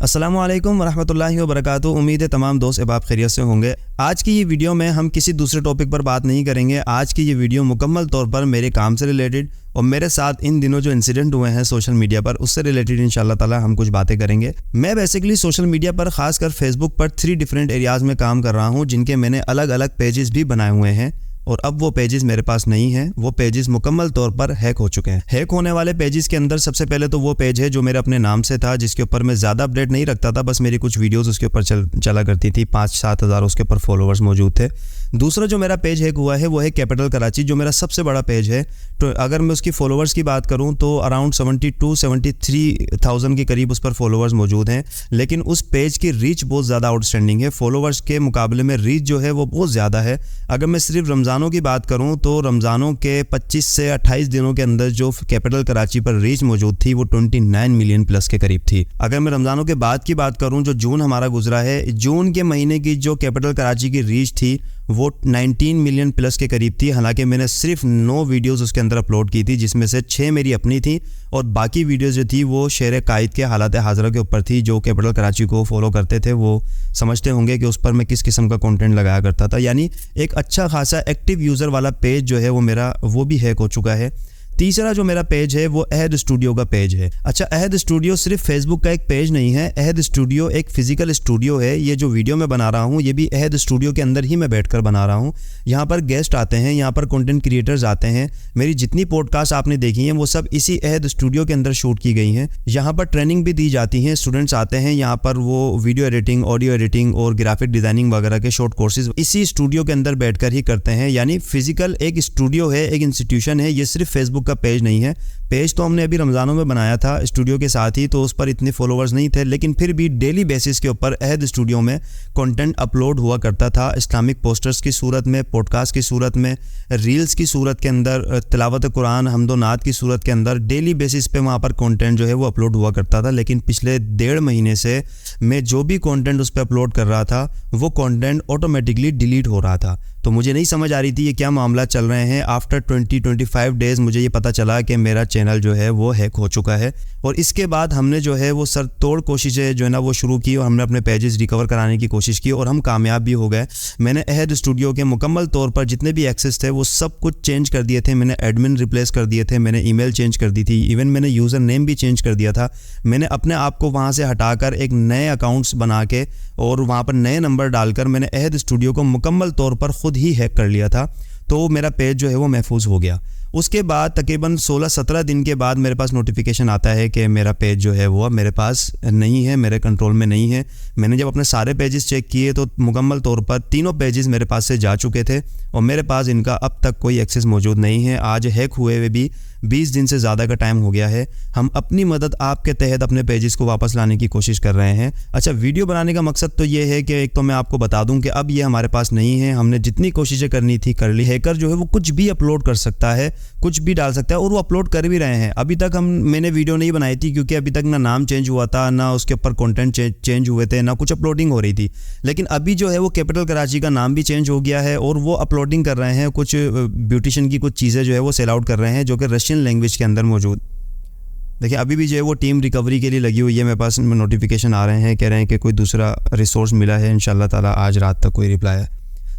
अस्सलामु अलैकुम वरहमतुल्लाहि वबरकातुहू। उम्मीद है तमाम दोस्त अहबाब खैरियत से होंगे। आज की ये वीडियो में हम किसी दूसरे टॉपिक पर बात नहीं करेंगे। आज की ये वीडियो मुकम्मल तौर पर मेरे काम से रिलेटेड और मेरे साथ इन दिनों जो इंसिडेंट हुए हैं सोशल मीडिया पर उससे रिलेटेड इंशाल्लाह ताला हम कुछ बातें करेंगे। मैं बेसिकली सोशल मीडिया पर खासकर फेसबुक पर 3 डिफरेंट एरियाज़ में काम कर रहा हूँ, जिनके मैंने अलग अलग पेजेस भी बनाए हुए हैं और अब वो पेजेस मेरे पास नहीं हैं। वो पेजेस मुकम्मल तौर पर हैक हो चुके हैं। हैक होने वाले पेजेस के अंदर सबसे पहले तो वो पेज है जो मेरे अपने नाम से था, जिसके ऊपर मैं ज़्यादा अपडेट नहीं रखता था, बस मेरी कुछ वीडियोस उसके ऊपर चला करती थी। 5-7 हज़ार उसके ऊपर फॉलोअर्स मौजूद थे। दूसरा जो मेरा पेज हैक हुआ है वो है कैपिटल कराची, जो मेरा सबसे बड़ा पेज है। तो अगर मैं उसकी फॉलोअर्स की बात करूं तो अराउंड 72-73,000 के करीब उस पर फॉलोअर्स मौजूद हैं, लेकिन उस पेज की रीच बहुत ज़्यादा आउटस्टैंडिंग है। फॉलोअर्स के मुकाबले में रीच जो है वो बहुत ज़्यादा है। अगर मैं सिर्फ रमज़ानों की बात करूं तो रमज़ानों के 25 से 28 दिनों के अंदर जो कैपिटल कराची पर रीच मौजूद थी वो 29 मिलियन प्लस के करीब थी। अगर मैं रमज़ानों के बाद की बात करूं, जो जून हमारा गुजरा है, जून के महीने की जो कैपिटल कराची की रीच थी वो 19 मिलियन प्लस के करीब थी। हालांकि मैंने सिर्फ 9 वीडियोस उसके अंदर अपलोड की थी, जिसमें से 6 मेरी अपनी थी और बाकी वीडियोस जो थी वो शेर कायद के हालात हाज़िरा के ऊपर थी। जो कैपिटल कराची को फॉलो करते थे वो समझते होंगे कि उस पर मैं किस किस्म का कंटेंट लगाया करता था। यानी एक अच्छा खासा एक्टिव यूज़र वाला पेज जो है वो मेरा वो भी हैक हो चुका है। तीसरा जो मेरा पेज है वो अहद स्टूडियो का पेज है। अच्छा, अहद स्टूडियो सिर्फ फेसबुक का एक पेज नहीं है। अहद स्टूडियो एक फिजिकल स्टूडियो है। ये जो वीडियो मैं बना रहा हूँ ये भी अहद स्टूडियो के अंदर ही मैं बैठकर बना रहा हूँ। यहाँ पर गेस्ट आते हैं, यहाँ पर कंटेंट क्रिएटर्स आते हैं। मेरी जितनी पॉडकास्ट आपने देखी हैं वो सब इसी अहद स्टूडियो के अंदर शूट की गई हैं। यहाँ पर ट्रेनिंग भी दी जाती है। स्टूडेंट्स आते हैं यहाँ पर, वो वीडियो एडिटिंग, ऑडियो एडिटिंग और ग्राफिक डिज़ाइनिंग वगैरह के शॉर्ट कोर्सेज इसी स्टूडियो के अंदर बैठकर ही करते हैं। यानी फिजिकल एक स्टूडियो है, एक इंस्टीट्यूशन है। ये सिर्फ फेसबुक का पेज नहीं है। पेज तो हमने अभी रमज़ानों में बनाया था स्टूडियो के साथ ही, तो उस पर इतने फॉलोअर्स नहीं थे, लेकिन फिर भी डेली बेसिस के ऊपर अहद स्टूडियो में कंटेंट अपलोड हुआ करता था। इस्लामिक पोस्टर्स की सूरत में, पॉडकास्ट की सूरत में, रील्स की सूरत के अंदर, तिलावत कुरान, हम्दो नात की सूरत के अंदर डेली बेसिस पे वहाँ पर कंटेंट जो है वो अपलोड हुआ करता था। लेकिन पिछले 1.5 महीने से मैं जो भी कंटेंट उस पर अपलोड कर रहा था वो कंटेंट ऑटोमेटिकली डिलीट हो रहा था। तो मुझे नहीं समझ आ रही थी ये क्या मामला चल रहे हैं। आफ्टर 20-25 डेज़ मुझे ये पता चला कि मेरा चैनल जो है वो हैक हो चुका है। और इसके बाद हमने जो है वो सर तोड़ कोशिशें जो है ना वो शुरू की और हमने अपने पेजेस रिकवर कराने की कोशिश की और हम कामयाब भी हो गए। मैंने अहद स्टूडियो के मुकम्मल तौर पर जितने भी एक्सेस थे वो सब कुछ चेंज कर दिए थे। मैंने एडमिन रिप्लेस कर दिए थे, मैंने ईमेल चेंज कर दी थी, इवन मैंने यूज़र नेम भी चेंज कर दिया था। मैंने अपने आप को वहाँ से हटाकर एक नए अकाउंट्स बना के और वहाँ पर नए नंबर डालकर मैंने अहद स्टूडियो को मुकम्मल तौर पर ख़ुद ही हैक कर लिया था। तो मेरा पेज जो है वो महफूज हो गया। उसके बाद तकरीबन 16-17 दिन के बाद मेरे पास नोटिफिकेशन आता है कि मेरा पेज जो है वो अब मेरे पास नहीं है, मेरे कंट्रोल में नहीं है। मैंने जब अपने सारे पेजेस चेक किए तो मुकम्मल तौर पर तीनों पेजेस मेरे पास से जा चुके थे और मेरे पास इनका अब तक कोई एक्सेस मौजूद नहीं है। आज हैक हुए हुए भी 20 दिन से ज़्यादा का टाइम हो गया है। हम अपनी मदद आपके तहत अपने पेजेस को वापस लाने की कोशिश कर रहे हैं। अच्छा, वीडियो बनाने का मकसद तो ये है कि एक तो मैं आपको बता दूं कि अब ये हमारे पास नहीं है। हमने जितनी कोशिशें करनी थी कर ली। हैकर जो है वो कुछ भी अपलोड कर सकता है, कुछ भी डाल सकता है और वो अपलोड कर भी रहे हैं। अभी तक मैंने वीडियो नहीं बनाई थी क्योंकि अभी तक ना नाम चेंज हुआ था, ना उसके ऊपर कंटेंट चेंज हुए थे, ना कुछ अपलोडिंग हो रही थी। लेकिन अभी जो है वो कैपिटल कराची का नाम भी चेंज हो गया है और वो अपलोडिंग कर रहे हैं। कुछ ब्यूटिशियन की कुछ चीज़ें जो है वो सेल आउट कर रहे हैं जो कि रशियन लैंग्वेज के अंदर मौजूद। देखिए, अभी भी जो है वो टीम रिकवरी के लिए लगी हुई है। मेरे पास नोटिफिकेशन आ रहे हैं, कह रहे हैं कि कोई दूसरा रिसोर्स मिला है, इंशाल्लाह ताला आज रात तक कोई रिप्लाई है।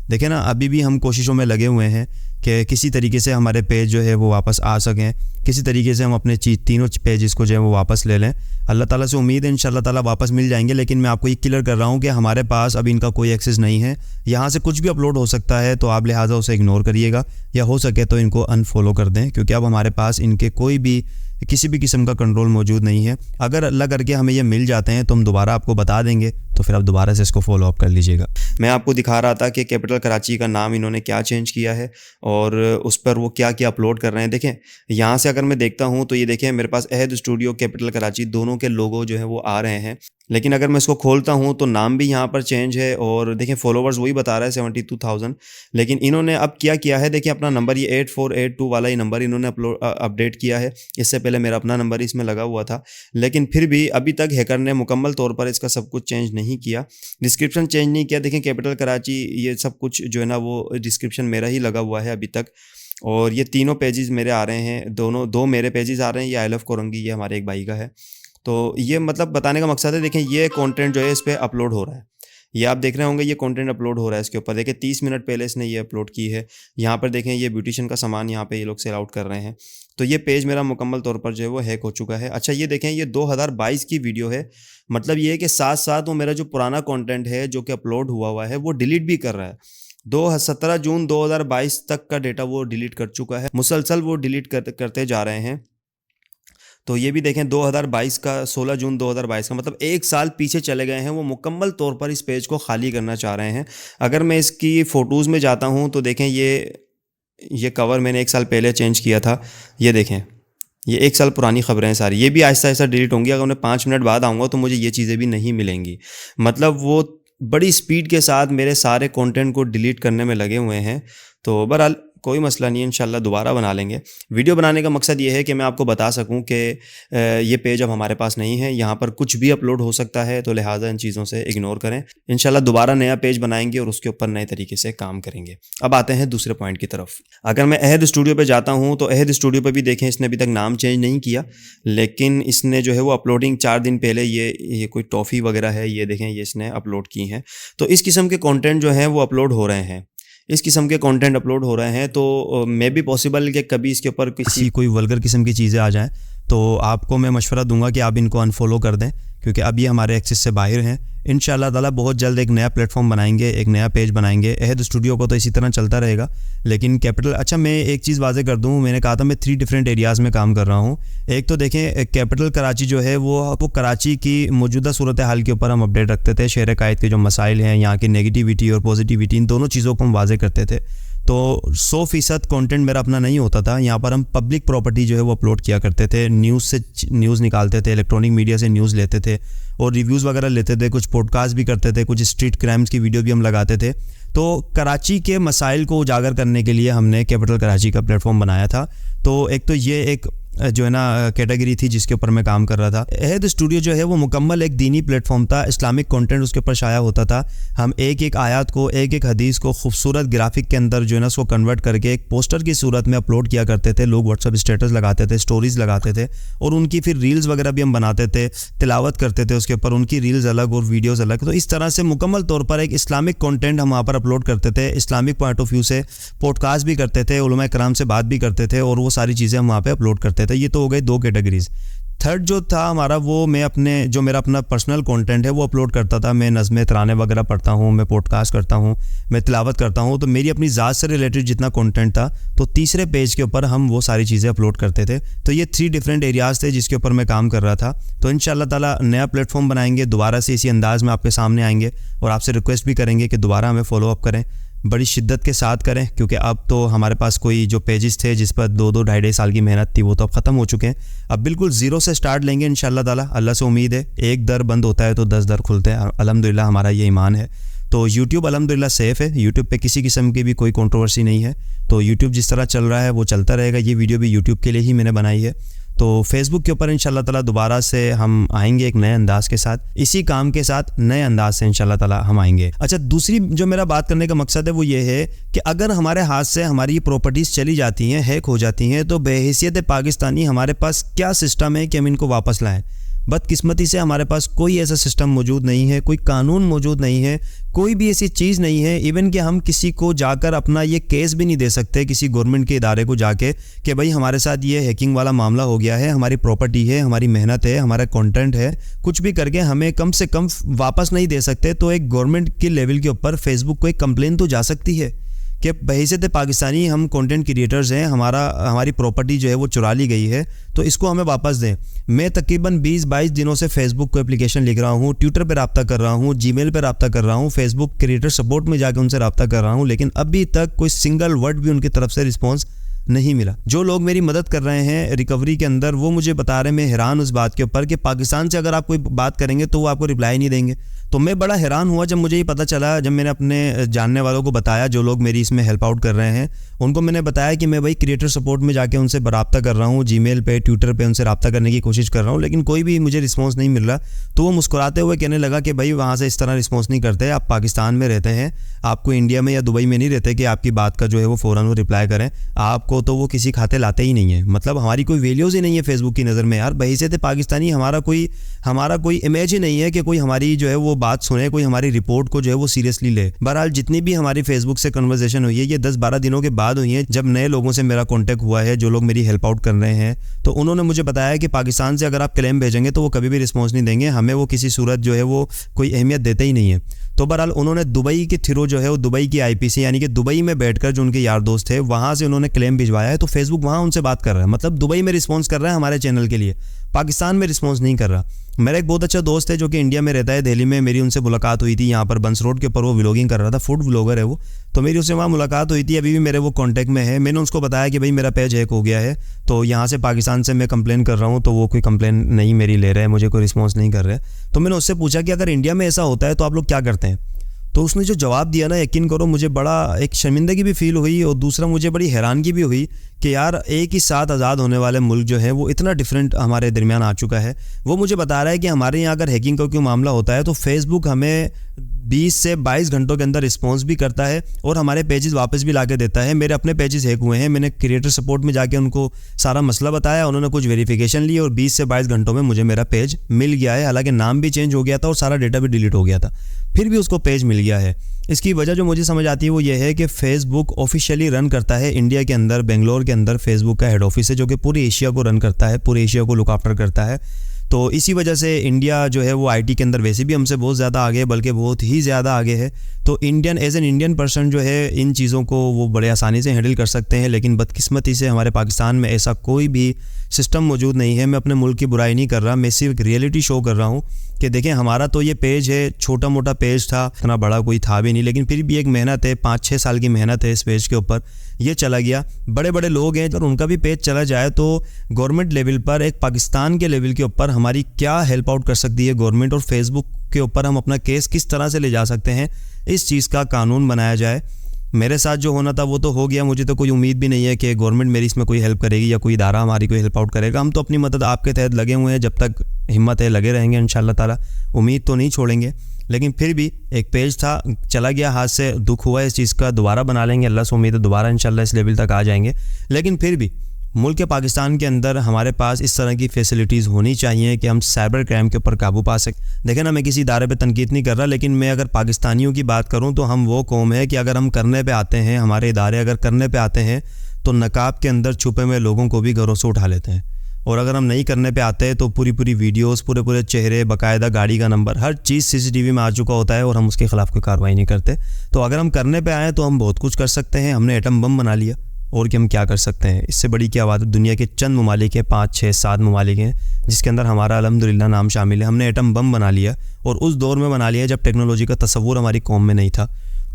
देखिए ना, अभी भी हम कोशिशों में लगे हुए हैं कि किसी तरीके से हमारे पेज जो है वो वापस आ सकें, किसी तरीके से हम अपने तीनों पेजेस को जो है वो वापस ले लें। अल्लाह ताला से उम्मीद है इंशाल्लाह ताला वापस मिल जाएंगे। लेकिन मैं आपको ये क्लियर कर रहा हूँ कि हमारे पास अभी इनका कोई एक्सेस नहीं है। यहाँ से कुछ भी अपलोड हो सकता है, तो आप लिहाजा उसे इग्नोर करिएगा या हो सके तो इनको अनफॉलो कर दें, क्योंकि अब हमारे पास इनके कोई भी किसी भी किस्म का कंट्रोल मौजूद नहीं है। अगर अल्लाह करके हमें ये मिल जाते हैं तो हम दोबारा आपको बता देंगे, तो फिर आप दोबारा से इसको फॉलो अप कर लीजिएगा। मैं आपको दिखा रहा था कि कैपिटल कराची का नाम इन्होंने क्या चेंज किया है और उस पर वो क्या क्या अपलोड कर रहे हैं। देखें, यहाँ से अगर मैं देखता हूँ तो ये देखें मेरे पास अहद स्टूडियो, कैपिटल कराची दोनों के लोगो जो है वो आ रहे हैं। लेकिन अगर मैं इसको खोलता हूँ तो नाम भी यहाँ पर चेंज है और देखें फॉलोवर्स वही बता रहा है 72,000। लेकिन इन्होंने अब क्या किया है, देखिए अपना नंबर ये 8482 वाला ही नंबर इन्होंने अपडेट किया है। इससे पहले मेरा अपना नंबर इसमें लगा हुआ था, लेकिन फिर भी अभी तक हैकर ने मुकम्मल तौर पर इसका सब कुछ चेंज नहीं किया, डिस्क्रिप्शन चेंज नहीं किया। देखें कैपिटल कराची ये सब कुछ जो है ना वो डिस्क्रिप्शन मेरा ही लगा हुआ है अभी तक। और ये तीनों पेजेस मेरे आ रहे हैं, दो मेरे पेजेस आ रहे हैं। ये आई लव कोरंगी, ये हमारे एक भाई का है। तो ये मतलब बताने का मकसद है, देखें ये कंटेंट जो है इस पर अपलोड हो रहा है, ये आप देख रहे होंगे, ये कंटेंट अपलोड हो रहा है इसके ऊपर। देखिए 30 मिनट पहले इसने ये अपलोड की है। यहाँ पर देखें ये ब्यूटिशियन का सामान यहाँ पे ये लोग सेल आउट कर रहे हैं। तो ये पेज मेरा मुकम्मल तौर पर जो है वो हैक हो चुका है। अच्छा ये देखें ये 2022 की वीडियो है, मतलब ये है कि साथ साथ वो मेरा जो पुराना कंटेंट है जो कि अपलोड हुआ है वो डिलीट भी कर रहा है। 17 जून 2022 तक का डेटा वो डिलीट कर चुका है, मुसलसल वो डिलीट करते जा रहे हैं। तो ये भी देखें 2022 का 16 जून 2022 का, मतलब 1 साल पीछे चले गए हैं। वो मुकम्मल तौर पर इस पेज को खाली करना चाह रहे हैं। अगर मैं इसकी फ़ोटोज़ में जाता हूँ तो देखें ये कवर मैंने 1 साल पहले चेंज किया था। ये देखें ये 1 साल पुरानी ख़बरें हैं सारी, ये भी आहिस्ता आहिस्ता डिलीट होंगी। अगर मैं 5 मिनट बाद आऊँगा तो मुझे ये चीज़ें भी नहीं मिलेंगी। मतलब वो बड़ी स्पीड के साथ मेरे सारे कंटेंट को डिलीट करने में लगे हुए हैं। तो बहरहाल कोई मसला नहीं है, इंशाल्लाह दोबारा बना लेंगे। वीडियो बनाने का मकसद ये है कि मैं आपको बता सकूं कि ये पेज अब हमारे पास नहीं है, यहाँ पर कुछ भी अपलोड हो सकता है, तो लिहाजा इन चीज़ों से इग्नोर करें। इंशाल्लाह दोबारा नया पेज बनाएंगे और उसके ऊपर नए तरीके से काम करेंगे। अब आते हैं दूसरे पॉइंट की तरफ। अगर मैं अहद स्टूडियो पर जाता हूँ तो अहद स्टूडियो पर भी देखें इसने अभी तक नाम चेंज नहीं किया, लेकिन इसने जो है वो अपलोडिंग 4 दिन पहले ये कोई टॉफ़ी वगैरह है, ये देखें ये इसने अपलोड की हैं। तो इस किस्म के कॉन्टेंट जो हैं वो अपलोड हो रहे हैं, इस किस्म के कंटेंट अपलोड हो रहे हैं। तो मे भी पॉसिबल कि कभी इसके ऊपर किसी कोई वल्गर किस्म की चीज़ें आ जाएं, तो आपको मैं मशवरा दूंगा कि आप इनको अनफॉलो कर दें, क्योंकि अब ये हमारे एक्सेस से बाहर हैं। इंशाल्लाह ताला बहुत जल्द एक नया प्लेटफॉर्म बनाएंगे, एक नया पेज बनाएंगे। अहद स्टूडियो को तो इसी तरह चलता रहेगा, लेकिन कैपिटल, अच्छा मैं एक चीज़ वाज़े कर दूँ, मैंने कहा था मैं 3 डिफरेंट एरियाज़ में काम कर रहा हूँ। एक तो देखें कैपिटल कराची जो है वो कराची की मौजूदा सूरत हाल के ऊपर हम अपडेट रखते थे, शहर कायद के जो मसाइल हैं, यहाँ की नेगेटिविटी और पॉजिटिविटी, इन दोनों चीज़ों को हम वाज़े करते थे। तो 100% कंटेंट मेरा अपना नहीं होता था। यहाँ पर हम पब्लिक प्रॉपर्टी जो है वो अपलोड किया करते थे, न्यूज़ से न्यूज़ निकालते थे, इलेक्ट्रॉनिक मीडिया से न्यूज़ लेते थे और रिव्यूज़ वगैरह लेते थे, कुछ पॉडकास्ट भी करते थे, कुछ स्ट्रीट क्राइम्स की वीडियो भी हम लगाते थे। तो कराची के मसाइल को उजागर करने के लिए हमने कैपिटल कराची का प्लेटफॉर्म बनाया था। तो एक तो ये एक जो है ना कैटेगरी थी जिसके ऊपर मैं काम कर रहा था। अहद स्टूडियो जो है वो मुकम्मल एक दीनी प्लेटफॉर्म था, इस्लामिक कंटेंट उसके ऊपर शाया होता था। हम एक एक आयत को, एक एक हदीस को खूबसूरत ग्राफिक के अंदर जो है ना उसको कन्वर्ट करके एक पोस्टर की सूरत में अपलोड किया करते थे। लोग व्हाट्सअप स्टेटस लगाते थे, स्टोरीज़ लगाते थे और उनकी फिर रील्स वगैरह भी हम बनाते थे, तिलावत करते थे उसके ऊपर, उनकी रील्स अलग और वीडियोज़ अलग। तो इस तरह से मुकम्मल तौर पर एक इस्लामिक कंटेंट हम वहाँ पर अपलोड करते थे, इस्लामिक पॉइंट ऑफ व्यू से पॉडकास्ट भी करते थे, उलमा कराम से बात भी करते थे और वो सारी चीज़ें हम वहाँ पर अपलोड करते थे। ये तो हो गए 2 कैटेगरीज। थर्ड जो था हमारा, वो मैं जो मेरा अपना पर्सनल कंटेंट है वो अपलोड करता था। मैं नज़्में तराने वगैरह पढ़ता हूँ, मैं पॉडकास्ट करता हूँ, मैं तिलावत करता हूँ। तो मेरी अपनी ज़ात से रिलेटेड जितना कंटेंट था, तो तीसरे पेज के ऊपर हम वो सारी चीज़ें अपलोड करते थे। तो ये 3 डिफरेंट एरियाज़ थे जिसके ऊपर मैं काम कर रहा था। तो इंशाअल्लाह ताला नया प्लेटफॉर्म बनाएंगे, दोबारा से इसी अंदाज़ में आपके सामने आएंगे और आपसे रिक्वेस्ट भी करेंगे कि दोबारा हमें फॉलो अप करें, बड़ी शिद्दत के साथ करें, क्योंकि अब तो हमारे पास कोई जो पेजेस थे जिस पर 2-2 ढाई साल की मेहनत थी वो तो अब ख़त्म हो चुके हैं। अब बिल्कुल ज़ीरो से स्टार्ट लेंगे इंशाअल्लाह ताला। अल्लाह से उम्मीद है, एक दर बंद होता है तो 10 दर खुलते हैं, अल्हम्दुलिल्लाह हमारा ये ईमान है। तो यूट्यूब अल्हम्दुलिल्लाह सेफ़ है, यूट्यूब पे किसी किस्म की भी कोई कंट्रोवर्सी नहीं है। तो यूट्यूब जिस तरह चल रहा है वो चलता रहेगा। ये वीडियो भी यूट्यूब के लिए ही मैंने बनाई है। तो फेसबुक के ऊपर इंशाल्लाह ताला दोबारा से हम आएंगे एक नए अंदाज़ के साथ, इसी काम के साथ नए अंदाज से इंशाल्लाह ताला हम आएंगे। अच्छा, दूसरी जो मेरा बात करने का मकसद है वो ये है कि अगर हमारे हाथ से हमारी प्रॉपर्टीज़ चली जाती हैं, हैक हो जाती हैं, तो बेहैसियत पाकिस्तानी हमारे पास क्या सिस्टम है कि हम इनको वापस लाएँ। बदकिस्मती से हमारे पास कोई ऐसा सिस्टम मौजूद नहीं है, कोई कानून मौजूद नहीं है, कोई भी ऐसी चीज़ नहीं है। इवन कि हम किसी को जाकर अपना ये केस भी नहीं दे सकते किसी गवर्नमेंट के इदारे को जाके कि भाई हमारे साथ ये हैकिंग वाला मामला हो गया है, हमारी प्रॉपर्टी है, हमारी मेहनत है, हमारा कंटेंट है, कुछ भी करके हमें कम से कम वापस नहीं दे सकते। तो एक गवर्नमेंट के लेवल के ऊपर फेसबुक को एक कंप्लेन तो जा सकती है कि बहैसियत पाकिस्तानी हम कंटेंट क्रिएटर्स हैं, हमारी प्रॉपर्टी जो है वो चुरा ली गई है, तो इसको हमें वापस दें। मैं तकरीबन 20-22 दिनों से फेसबुक को एप्लीकेशन लिख रहा हूँ, ट्विटर पे रब्ता कर रहा हूँ, जीमेल पे रब्ता कर रहा हूँ, फेसबुक क्रिएटर सपोर्ट में जाकर उनसे रब्ता कर रहा हूँ, लेकिन अभी तक कोई सिंगल वर्ड भी उनकी तरफ से रिस्पॉन्स नहीं मिला। जो लोग मेरी मदद कर रहे हैं रिकवरी के अंदर, वो मुझे बता रहे हैं, मैं हैरान उस बात के ऊपर कि पाकिस्तान से अगर आप कोई बात करेंगे तो वो आपको रिप्लाई नहीं देंगे। तो मैं बड़ा हैरान हुआ जब मुझे ये पता चला, जब मैंने अपने जानने वालों को बताया, जो लोग मेरी इसमें हेल्प आउट कर रहे हैं उनको मैंने बताया कि मैं भाई क्रिएटर सपोर्ट में जाके उनसे रब्ता कर रहा हूँ, जीमेल पे, ट्विटर पे उनसे रब्ता करने की कोशिश कर रहा हूँ, लेकिन कोई भी मुझे रिस्पॉन्स नहीं मिल रहा। तो वो मुस्कुराते हुए कहने लगा कि भाई वहाँ से इस तरह रिस्पॉन्स नहीं करते, आप पाकिस्तान में रहते हैं, आपको इंडिया में या दुबई में नहीं रहते कि आपकी बात का जो है वो फ़ौरन वो रिप्लाई करें, आपको तो वो किसी खाते लाते ही नहीं है। मतलब हमारी कोई वैल्यूज़ ही नहीं है फेसबुक की नज़र में यार। बहैसियत पाकिस्तानी हमारा कोई इमेज ही नहीं है कि कोई हमारी जो है वो बात सुने, कोई हमारी रिपोर्ट को जो है वो सीरियसली ले। बहरहाल जितनी भी हमारी फेसबुक से कन्वर्सेशन हुई है ये 10-12 दिनों के बाद हुई है, जब नए लोगों से मेरा कॉन्टैक्ट हुआ है, जो लोग मेरी हेल्प आउट कर रहे हैं। तो उन्होंने मुझे बताया कि पाकिस्तान से अगर आप क्लेम भेजेंगे तो वो कभी भी रिस्पॉन्स नहीं देंगे, हमें वो किसी सूरत जो है वो कोई अहमियत देते ही नहीं है। तो बहरहाल उन्होंने दुबई के थ्रू जो है वो दुबई की आईपीसी यानी कि दुबई में बैठकर जो उनके यार दोस्त थे वहाँ से उन्होंने क्लेम भिजवाया है। तो फेसबुक वहाँ उनसे बात कर रहा है, मतलब दुबई में रिस्पॉन्स कर रहा है हमारे चैनल के लिए, पाकिस्तान में रिस्पॉन्स नहीं कर रहा। मेरा एक बहुत अच्छा दोस्त है जो कि इंडिया में रहता है, दिल्ली में मेरी उनसे मुलाकात हुई थी, यहाँ पर बंस रोड के ऊपर वो व्लॉगिंग कर रहा था, फूड व्लॉगर है वो। तो मेरी उससे वहाँ मुलाकात हुई थी, अभी भी मेरे वो कांटेक्ट में है। मैंने उसको बताया कि भाई मेरा पेज हैक हो गया है, तो यहाँ से पाकिस्तान से मैं कंप्लेन कर रहा हूँ, तो वो कोई कंप्लेन नहीं मेरी ले रहे हैं, मुझे कोई रिस्पॉन्स नहीं कर रहे। तो मैंने उससे पूछा कि अगर इंडिया में ऐसा होता है तो आप लोग क्या करते हैं। तो उसने जो जवाब दिया ना, यकीन करो मुझे बड़ा एक शर्मिंदगी भी फील हुई और दूसरा मुझे बड़ी हैरानगी भी हुई कि यार एक ही साथ आज़ाद होने वाले मुल्क जो है वो इतना डिफरेंट हमारे दरमियान आ चुका है। वो मुझे बता रहा है कि हमारे यहाँ अगर हैकिंग का कोई मामला होता है तो फेसबुक हमें 20 से 22 घंटों के अंदर रिस्पॉन्स भी करता है और हमारे पेजेस वापस भी ला के देता है। मेरे अपने पेजेस हैक हुए हैं, मैंने क्रिएटर सपोर्ट में जाके उनको सारा मसला बताया, उन्होंने कुछ वेरिफिकेशन ली और 20 से 22 घंटों में मुझे मेरा पेज मिल गया है। हालांकि नाम भी चेंज हो गया था और सारा डेटा भी डिलीट हो गया था, फिर भी उसको पेज मिल गया है। इसकी वजह जो मुझे समझ आती है वो ये है कि फेसबुक ऑफिशियली रन करता है इंडिया के अंदर, बेंगलोर के अंदर फेसबुक का हेड ऑफिस है जो कि पूरी एशिया को रन करता है, पूरे एशिया को लुक आफ्टर करता है। तो इसी वजह से इंडिया जो है वो आईटी के अंदर वैसे भी हमसे बहुत ज़्यादा आगे है, बल्कि बहुत ही ज़्यादा आगे है। तो एज एन इंडियन पर्सन जो है इन चीज़ों को वो बड़े आसानी से हैंडल कर सकते हैं, लेकिन बदकिस्मती से हमारे पाकिस्तान में ऐसा कोई भी सिस्टम मौजूद नहीं है। मैं अपने मुल्क की बुराई नहीं कर रहा, मैं सिर्फ रियलिटी शो कर रहा हूँ कि देखें हमारा तो ये पेज है, छोटा मोटा पेज था, इतना बड़ा कोई था भी नहीं, लेकिन फिर भी एक मेहनत है, 5-6 साल की मेहनत है इस पेज के ऊपर, ये चला गया। बड़े बड़े लोग हैं, अगर उनका भी पेज चला जाए तो गवर्नमेंट लेवल पर, एक पाकिस्तान के लेवल के ऊपर हमारी क्या हेल्प आउट कर सकती है गवर्नमेंट, और फेसबुक के ऊपर हम अपना केस किस तरह से ले जा सकते हैं, इस चीज़ का कानून बनाया जाए। मेरे साथ जो होना था वो तो हो गया, मुझे तो कोई उम्मीद भी नहीं है कि गवर्नमेंट मेरी इसमें कोई हेल्प करेगी या कोई इदारा हमारी कोई हेल्प आउट करेगा। हम तो अपनी मदद आपके तहत लगे हुए हैं, जब तक हिम्मत है लगे रहेंगे इंशाल्लाह ताला, उम्मीद तो नहीं छोड़ेंगे। लेकिन फिर भी एक पेज था, चला गया हाथ से, दुख हुआ इस चीज़ का, दोबारा बना लेंगे, अल्लाह से उम्मीद है दोबारा इंशाल्लाह इस लेवल तक आ जाएंगे। लेकिन फिर भी मुल्क पाकिस्तान के अंदर हमारे पास इस तरह की फैसिलिटीज़ होनी चाहिए कि हम साइबर क्राइम के ऊपर काबू पा सकें। देखें ना, मैं किसी इदारे पे तनकीद नहीं कर रहा, लेकिन मैं अगर पाकिस्तानियों की बात करूं तो हम वो कौम है कि अगर हम करने पे आते हैं, हमारे इदारे अगर करने पे आते हैं तो नकाब के अंदर छुपे हुए लोगों को भी घरों से उठा लेते हैं, और अगर हम नहीं करने पे आते हैं तो पूरी वीडियोस, पूरे चेहरे, बाकायदा गाड़ी का नंबर, हर चीज़ CCTV में आ चुका होता है और हम उसके ख़िलाफ़ कोई कार्रवाई नहीं करते। तो अगर हम करने पे आएँ तो हम बहुत कुछ कर सकते हैं। हमने एटम बम बना लिया, और कि हम क्या कर सकते हैं, इससे बड़ी क्या बात है। दुनिया के चंद ममालिक हैं, 5-6-7 ममालिक हैं जिसके अंदर हमारा अल्हम्दुलिल्लाह नाम शामिल है। हमने एटम बम बना लिया, और उस दौर में बना लिया जब टेक्नोलॉजी का तसव्वुर हमारी कौम में नहीं था।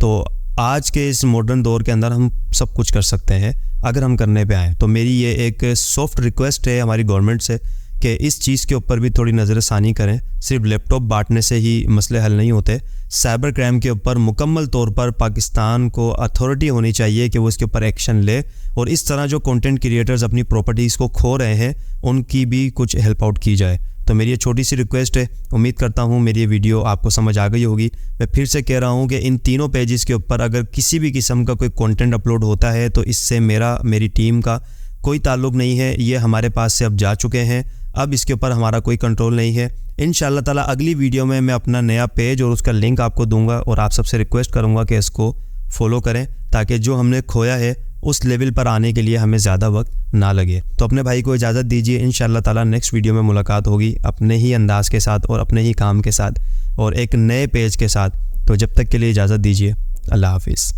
तो आज के इस मॉडर्न दौर के अंदर हम सब कुछ कर सकते हैं अगर हम करने पे आएँ। तो मेरी ये एक सॉफ्ट रिक्वेस्ट है हमारी गवर्नमेंट से कि इस चीज़ के ऊपर भी थोड़ी नज़रसानी करें। सिर्फ लैपटॉप बांटने से ही मसले हल नहीं होते। साइबर क्राइम के ऊपर मुकम्मल तौर पर पाकिस्तान को अथॉरिटी होनी चाहिए कि वो इसके ऊपर एक्शन ले, और इस तरह जो कंटेंट क्रिएटर्स अपनी प्रॉपर्टीज़ को खो रहे हैं उनकी भी कुछ हेल्प आउट की जाए। तो मेरी ये छोटी सी रिक्वेस्ट है, उम्मीद करता हूँ मेरी ये वीडियो आपको समझ आ गई होगी। मैं फिर से कह रहा हूँ कि इन तीनों पेजेस के ऊपर अगर किसी भी किस्म का कोई कंटेंट अपलोड होता है तो इससे मेरी टीम का कोई ताल्लुक़ नहीं है। ये हमारे पास से अब जा चुके हैं, अब इसके ऊपर हमारा कोई कंट्रोल नहीं है। इंशाल्लाह ताला अगली वीडियो में मैं अपना नया पेज और उसका लिंक आपको दूंगा, और आप सबसे रिक्वेस्ट करूंगा कि इसको फॉलो करें ताकि जो हमने खोया है उस लेवल पर आने के लिए हमें ज़्यादा वक्त ना लगे। तो अपने भाई को इजाज़त दीजिए, इंशाल्लाह ताला नेक्स्ट वीडियो में मुलाकात होगी अपने ही अंदाज के साथ और अपने ही काम के साथ और एक नए पेज के साथ। तो जब तक के लिए इजाज़त दीजिए, अल्लाह हाफिज़।